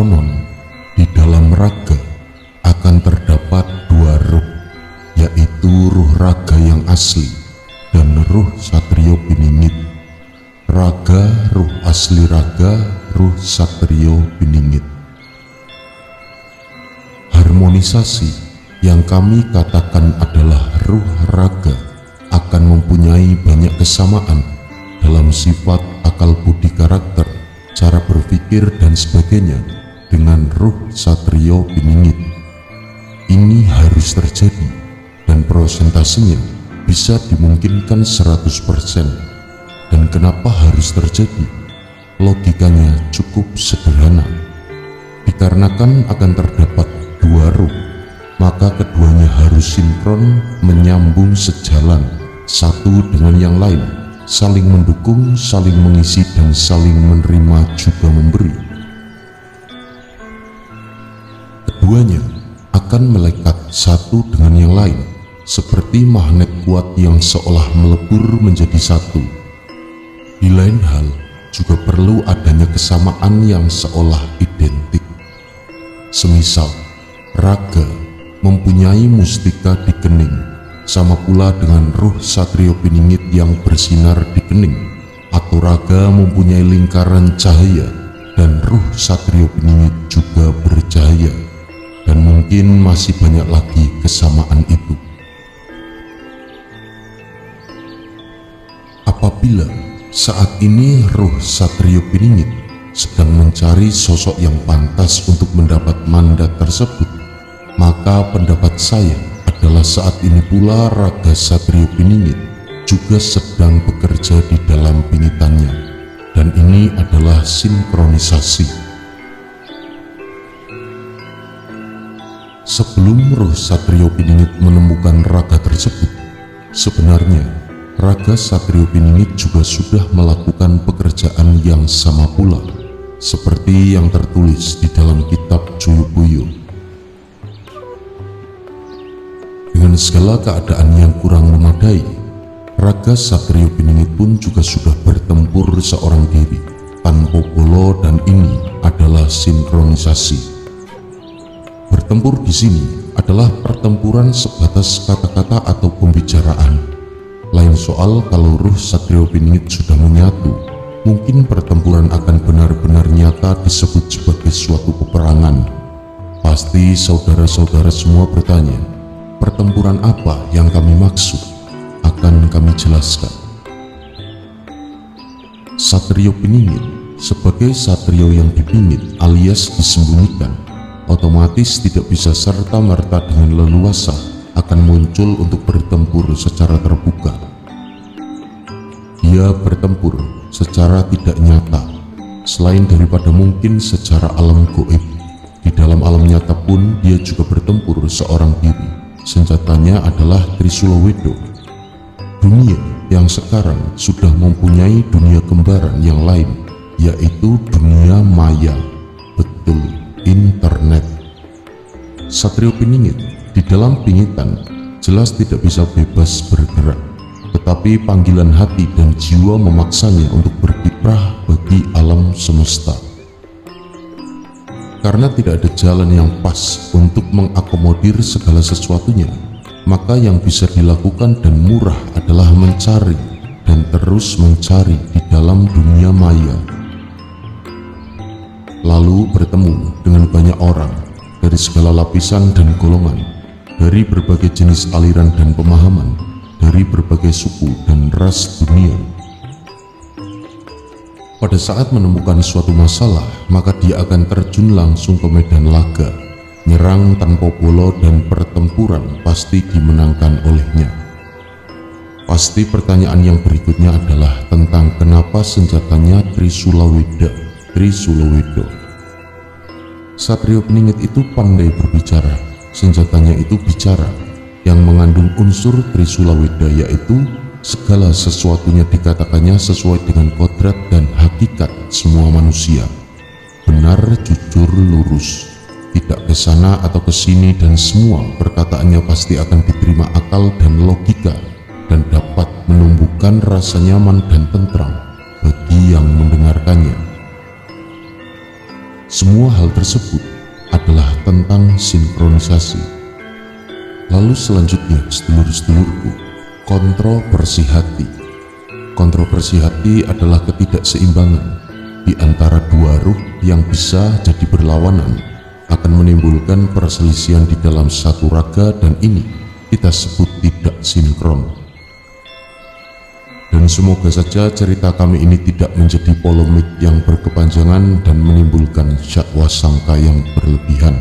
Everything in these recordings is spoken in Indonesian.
Konon, di dalam raga akan terdapat dua ruh, yaitu ruh raga yang asli dan ruh Satrio Piningit. Raga, ruh asli raga, ruh Satrio Piningit. Harmonisasi yang kami katakan adalah ruh raga akan mempunyai banyak kesamaan dalam sifat, akal budi karakter, cara berpikir dan sebagainya dengan ruh Satrio Piningit. Ini harus terjadi dan prosentasenya bisa dimungkinkan 100%. Dan kenapa harus terjadi? Logikanya cukup sederhana. Dikarenakan akan terdapat dua ruh, maka keduanya harus sinkron, menyambung sejalan satu dengan yang lain, saling mendukung, saling mengisi dan saling menerima juga memberi. Keduanya akan melekat satu dengan yang lain seperti magnet kuat yang seolah melebur menjadi satu. Di lain hal juga perlu adanya kesamaan yang seolah identik. Semisal raga mempunyai mustika di kening, sama pula dengan ruh Satrio Piningit yang bersinar di kening, atau raga mempunyai lingkaran cahaya dan ruh Satrio Piningit juga bercahaya, dan mungkin masih banyak lagi kesamaan itu. Apabila saat ini ruh Satrio Piningit sedang mencari sosok yang pantas untuk mendapat mandat tersebut, maka pendapat saya adalah saat ini pula raga Satrio Piningit juga sedang bekerja di dalam pingitannya, dan ini adalah sinkronisasi. Sebelum ruh Satrio Piningit menemukan raga tersebut, sebenarnya raga Satrio Piningit juga sudah melakukan pekerjaan yang sama pula, seperti yang tertulis di dalam kitab Cuyukuyu. Dengan segala keadaan yang kurang memadai, raga Satrio Piningit pun juga sudah bertempur seorang diri, tanpa bolo, dan ini adalah sinkronisasi. Bertempur di sini adalah pertempuran sebatas kata-kata atau pembicaraan. Lain soal kalau ruh Satrio Piningit sudah menyatu, mungkin pertempuran akan benar-benar nyata disebut sebagai suatu peperangan. Pasti saudara-saudara semua bertanya, pertempuran apa yang kami maksud? Akan kami jelaskan. Satrio Piningit sebagai satrio yang dipingit alias disembunyikan, otomatis tidak bisa serta-merta dengan leluasa akan muncul untuk bertempur secara terbuka. Dia bertempur secara tidak nyata, selain daripada mungkin secara alam goib. Di dalam alam nyata pun dia juga bertempur seorang diri. Senjatanya adalah Trisula Wedo. Dunia yang sekarang sudah mempunyai dunia kembaran yang lain, yaitu dunia maya. Betul, internet. Satrio Piningit di dalam pingitan jelas tidak bisa bebas bergerak, tetapi panggilan hati dan jiwa memaksanya untuk berkiprah bagi alam semesta. Karena tidak ada jalan yang pas untuk mengakomodir segala sesuatunya, maka yang bisa dilakukan dan murah adalah mencari dan terus mencari di dalam dunia maya. Lalu bertemu dengan banyak orang dari segala lapisan dan golongan, dari berbagai jenis aliran dan pemahaman, dari berbagai suku dan ras dunia. Pada saat menemukan suatu masalah, maka dia akan terjun langsung ke medan laga, nyerang tanpa bolo, dan pertempuran pasti dimenangkan olehnya. Pasti pertanyaan yang berikutnya adalah tentang kenapa senjatanya Trisula Wedo. Satrio Piningit itu pandai berbicara, senjatanya itu bicara, yang mengandung unsur Trisula Weda, yaitu segala sesuatunya dikatakannya sesuai dengan kodrat dan hakikat semua manusia. Benar, jujur, lurus, tidak ke sana atau ke sini, dan semua perkataannya pasti akan diterima akal dan logika dan dapat menumbuhkan rasa nyaman dan tentram bagi yang mendengarkannya. Semua hal tersebut adalah tentang sinkronisasi. Lalu selanjutnya, sedulur-sedulurku, kontroversi hati. Kontroversi hati adalah ketidakseimbangan di antara dua ruh yang bisa jadi berlawanan, akan menimbulkan perselisihan di dalam satu raga, dan ini kita sebut tidak sinkron. Dan semoga saja cerita kami ini tidak menjadi polemik yang berkepanjangan dan menimbulkan syakwa sangka yang berlebihan.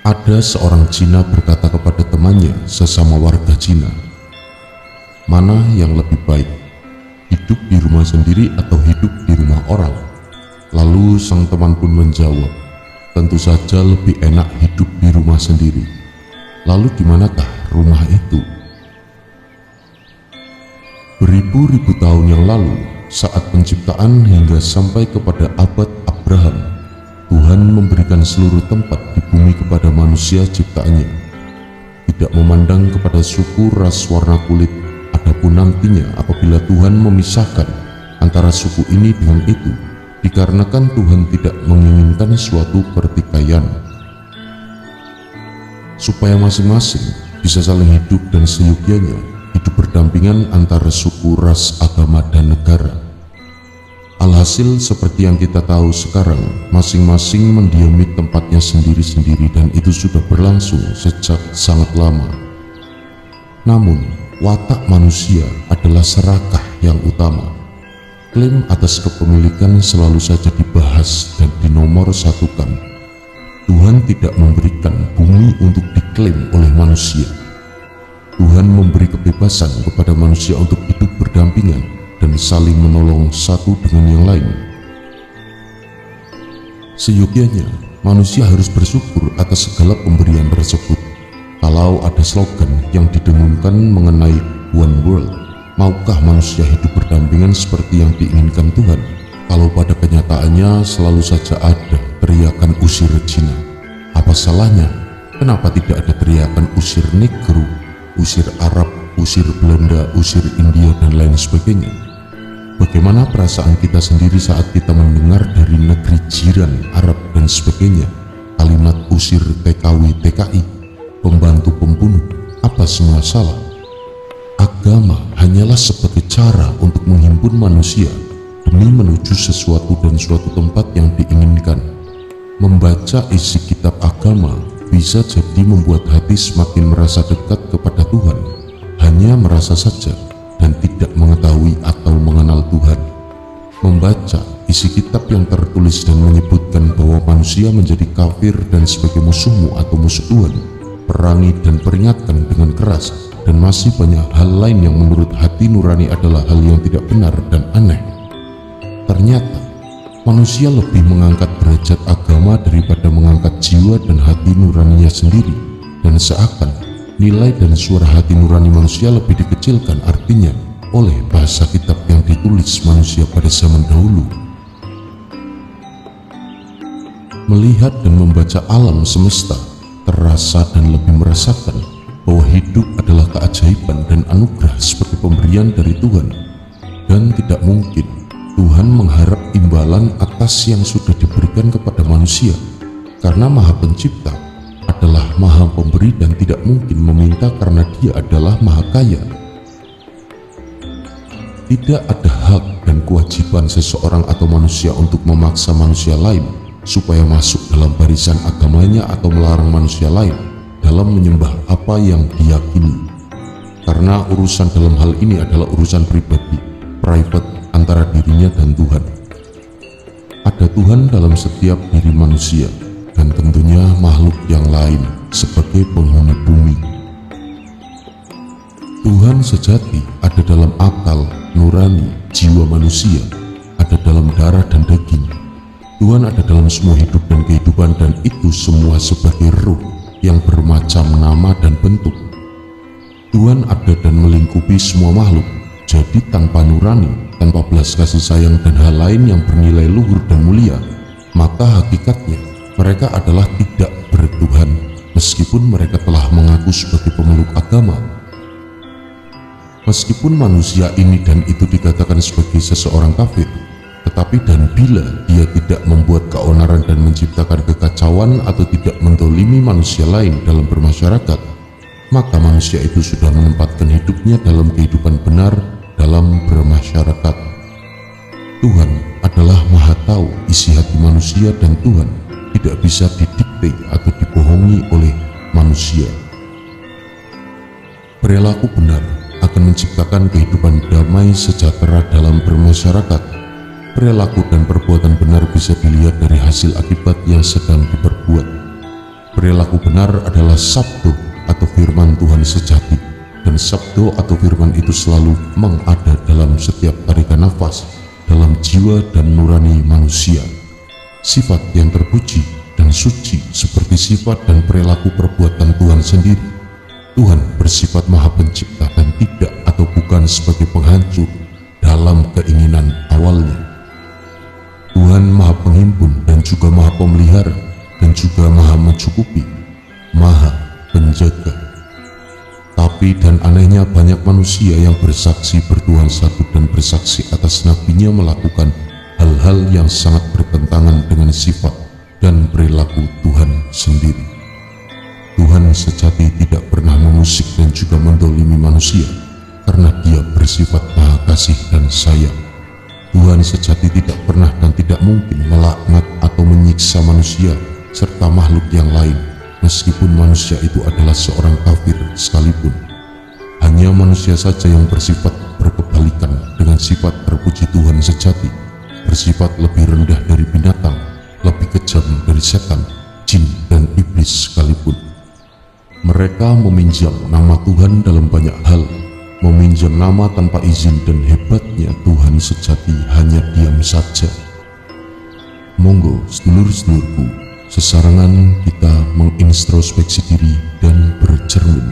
Ada seorang Cina berkata kepada temannya sesama warga Cina, "Mana yang lebih baik, hidup di rumah sendiri atau hidup di rumah orang?" Lalu sang teman pun menjawab, "Tentu saja lebih enak hidup di rumah sendiri." Lalu di manakah rumah itu? Beribu-ribu tahun yang lalu, saat penciptaan hingga sampai kepada abad Abraham, Tuhan memberikan seluruh tempat di bumi kepada manusia ciptaannya, tidak memandang kepada suku, ras, warna kulit. Adapun nantinya apabila Tuhan memisahkan antara suku ini dengan itu, dikarenakan Tuhan tidak menginginkan suatu pertikaian, supaya masing-masing bisa saling hidup dan seyogyanya hidup berdampingan antara suku, ras, agama, dan negara. Alhasil seperti yang kita tahu sekarang, masing-masing mendiami tempatnya sendiri-sendiri, dan itu sudah berlangsung sejak sangat lama. Namun watak manusia adalah serakah yang utama. Klaim atas kepemilikan selalu saja dibahas dan dinomorsatukan. Tuhan tidak memberikan bumi untuk diklaim oleh manusia. Tuhan memberi kebebasan kepada manusia untuk hidup berdampingan dan saling menolong satu dengan yang lain. Seyogyanya, manusia harus bersyukur atas segala pemberian tersebut. Kalau ada slogan yang didengungkan mengenai One World, maukah manusia hidup berdampingan seperti yang diinginkan Tuhan? Kalau pada kenyataannya selalu saja ada teriakan usir Cina. Apa salahnya? Kenapa tidak ada teriakan usir Negro, usir Arab, usir Belanda, usir India, dan lain sebagainya? Bagaimana perasaan kita sendiri saat kita mendengar dari negeri jiran, Arab, dan sebagainya, kalimat usir TKW, TKI, pembantu pembunuh? Apa semua salah? Agama hanyalah sebagai cara untuk menghimpun manusia demi menuju sesuatu dan suatu tempat yang diinginkan. Membaca isi kitab agama bisa jadi membuat hati semakin merasa dekat kepada Tuhan, hanya merasa saja dan tidak mengetahui atau mengenal Tuhan. Membaca isi kitab yang tertulis dan menyebutkan bahwa manusia menjadi kafir dan sebagai musuhmu atau musuh Tuhan, perangi dan peringatkan dengan keras, dan masih banyak hal lain yang menurut hati nurani adalah hal yang tidak benar dan aneh. Ternyata manusia lebih mengangkat derajat agama daripada mengangkat jiwa dan hati nuraninya sendiri, dan seakan nilai dan suara hati nurani manusia lebih dikecilkan artinya oleh bahasa kitab yang ditulis manusia pada zaman dahulu. Melihat dan membaca alam semesta, terasa dan lebih merasakan bahwa hidup adalah keajaiban dan anugerah sebagai pemberian dari Tuhan, dan tidak mungkin Tuhan mengharap imbalan atas yang sudah diberikan kepada manusia, karena Maha Pencipta adalah Maha Pemberi dan tidak mungkin meminta karena Dia adalah Maha Kaya. Tidak ada hak dan kewajiban seseorang atau manusia untuk memaksa manusia lain supaya masuk dalam barisan agamanya atau melarang manusia lain dalam menyembah apa yang diyakini, karena urusan dalam hal ini adalah urusan pribadi, private, antara dirinya dan Tuhan. Ada Tuhan dalam setiap diri manusia, dan tentunya makhluk yang lain sebagai penghuni bumi. Tuhan sejati ada dalam akal, nurani, jiwa manusia, ada dalam darah dan daging. Tuhan ada dalam semua hidup dan kehidupan, dan itu semua sebagai ruh yang bermacam nama dan bentuk. Tuhan ada dan melingkupi semua makhluk. Jadi tanpa nurani, tanpa belas kasih sayang dan hal lain yang bernilai luhur dan mulia, maka hakikatnya mereka adalah tidak bertuhan, meskipun mereka telah mengaku sebagai pemeluk agama. Meskipun manusia ini dan itu dikatakan sebagai seseorang kafir, Tetapi dan bila dia tidak membuat keonaran dan menciptakan kekacauan atau tidak mendolimi manusia lain dalam bermasyarakat, maka manusia itu sudah menempatkan hidupnya dalam kehidupan benar dalam bermasyarakat. Tuhan adalah Maha Tahu isi hati manusia dan Tuhan tidak bisa didikte atau dibohongi oleh manusia. Perilaku benar akan menciptakan kehidupan damai sejahtera dalam bermasyarakat. Perilaku dan perbuatan benar bisa dilihat dari hasil akibat yang sedang diperbuat. Perilaku benar adalah sabdo atau firman Tuhan sejati, dan sabdo atau firman itu selalu mengada dalam setiap tarikan nafas dalam jiwa dan nurani manusia. Sifat yang terpuji dan suci seperti sifat dan perilaku perbuatan Tuhan sendiri. Tuhan bersifat Maha Pencipta dan tidak atau bukan sebagai penghancur dalam keinginan awalnya. Tuhan Maha Penghimpun dan juga Maha Pemelihara dan juga Maha Mencukupi, Maha Penjaga. Tapi dan anehnya banyak manusia yang bersaksi bertuhan satu dan bersaksi atas nabinya melakukan hal-hal yang sangat bertentangan dengan sifat dan perilaku Tuhan sendiri. Tuhan sejati tidak pernah mengusik dan juga mendolimi manusia karena Dia bersifat Maha Kasih dan Sayang. Tuhan sejati tidak pernah dan tidak mungkin melaknat atau menyiksa manusia serta makhluk yang lain, meskipun manusia itu adalah seorang kafir sekalipun. Hanya manusia saja yang bersifat berkebalikan dengan sifat terpuji Tuhan sejati, bersifat lebih rendah dari binatang, lebih kejam dari setan, jin, dan iblis sekalipun. Mereka meminjam nama Tuhan dalam banyak hal, meminjam nama tanpa izin, dan hebatnya Tuhan sejati hanya diam saja. Monggo sedulur-sedulurku, sesarangan kita mengintrospeksi diri dan bercermin